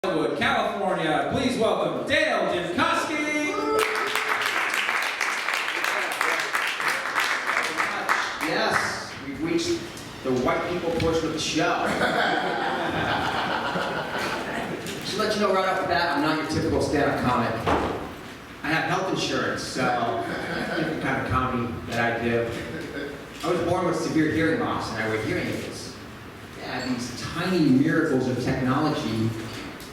California, please welcome Dale Dymkoski. Yes, we've reached the white people portion of the show. Just to let you know right off the bat, I'm not your typical stand-up comic. I have health insurance, so different kind of comedy that I do. I was born with severe hearing loss, and I wear hearing aids. Yeah, these tiny miracles of technology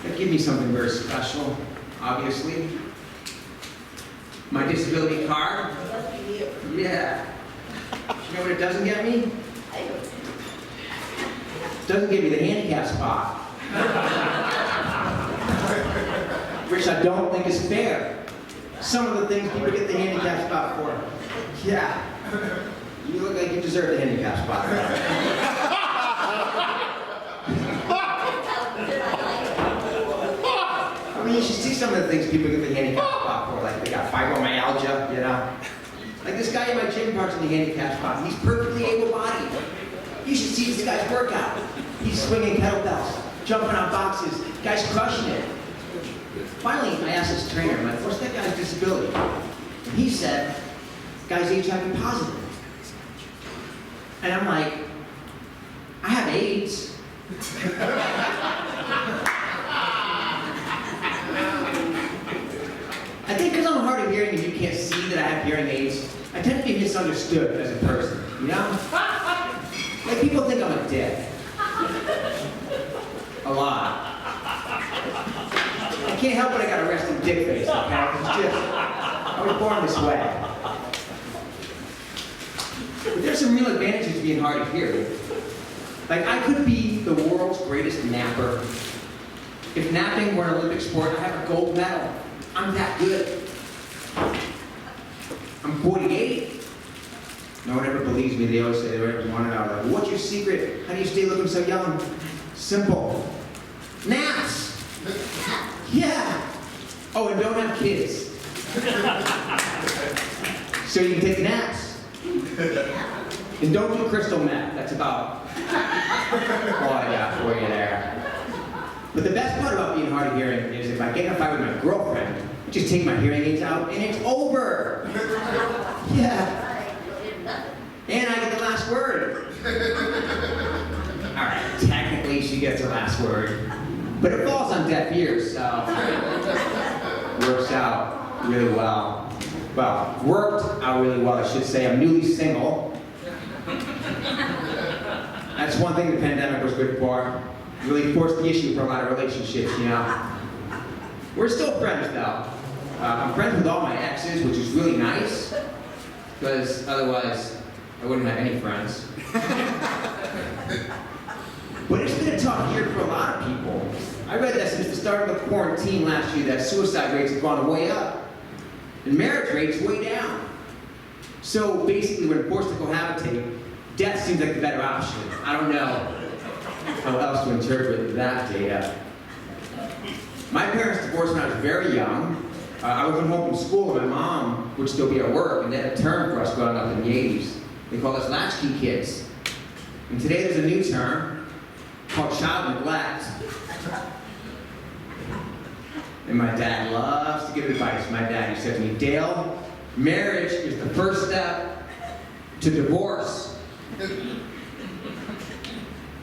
that give me something very special, obviously. My disability card. Yeah. You know what it doesn't get me? It doesn't give me the handicap spot. Which I don't think is fair. Some of the things people get the handicap spot for. Yeah. You look like you deserve the handicap spot. I mean, you should see some of the things people get the handicap spot for. Like, they got fibromyalgia, you know? Like this guy in my gym parks in the handicap spot. He's perfectly able-bodied. You should see this guy's workout. He's swinging kettlebells, jumping on boxes. Guy's crushing it. Finally, I asked his trainer, I'm like, what's that guy's disability? And he said, guy's HIV positive. And I'm like, I have AIDS. I think because I'm hard of hearing and you can't see that I have hearing aids, I tend to be misunderstood as a person, you know? Like, people think I'm a dick. A lot. I can't help it, I got a resting dick face, okay? It's just, I was born this way. But there's some real advantages to being hard of hearing. Like, I could be the world's greatest napper. If napping were an Olympic sport, I have a gold medal. I'm that good. I'm 48. No one ever believes me. They always say they want to know, like, what's your secret? How do you stay looking so young? Simple. Naps. Yeah. Oh, and don't have kids. So you can take naps. And don't do crystal meth. That's about all I got for you there. But the best part about being hard of hearing is if I get in a fight with my girlfriend, I just take my hearing aids out and it's over. Yeah. And I get the last word. All right, technically she gets the last word, but it falls on deaf ears, so works out really well. Well, worked out really well, I should say. I'm newly single. That's one thing the pandemic was good for. Really forced the issue for a lot of relationships, you know. We're still friends, though. I'm friends with all my exes, which is really nice, because otherwise I wouldn't have any friends. But it's been a tough year for a lot of people. I read that since the start of the quarantine last year, that suicide rates have gone way up, and marriage rates way down. So basically, when forced to cohabitate, death seems like the better option. I don't know how else to interpret that data. My parents divorced when I was very young. I was at home from school and my mom would still be at work, and they had a term for us growing up in the 80s. They called us latchkey kids. And today there's a new term called child neglect. And my dad loves to give advice. My dad, he said to me, Dale, marriage is the first step to divorce.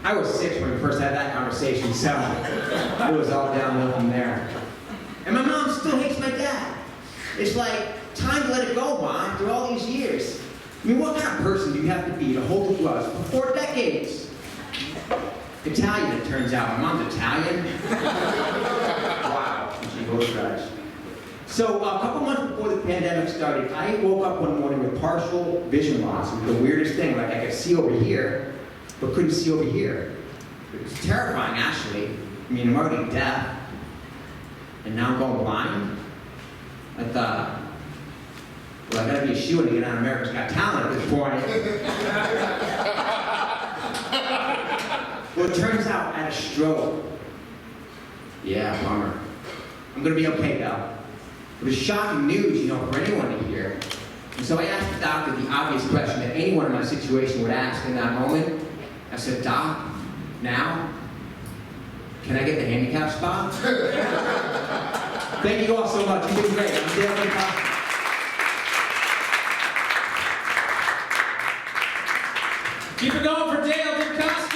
I was 6 when we first had that conversation, so it was all downhill from there. And my mom still hates my dad. It's like, time to let it go, Mom, after all these years. I mean, what kind of person do you have to be to hold a grudge for 4 decades? Italian, it turns out. My mom's Italian. Wow, she holds a grudge. So a couple months before the pandemic started, I woke up one morning with partial vision loss. It was the weirdest thing. Like, I could see over here, but couldn't see over here. It was terrifying, actually. I mean, I'm already deaf, and now I'm going blind. I thought, well, I gotta be a shoo-in to get on America's Got Talent at this point. Well, it turns out I had a stroke. Yeah, bummer. I'm gonna be okay, though. It was shocking news, you know, for anyone to hear. And so I asked the doctor the obvious question that anyone in my situation would ask in that moment. I said, Doc, now? Can I get the handicap spot? Thank you all so much. You've been great. I'm Dale Dymkoski. Keep it going for Dale Dymkoski.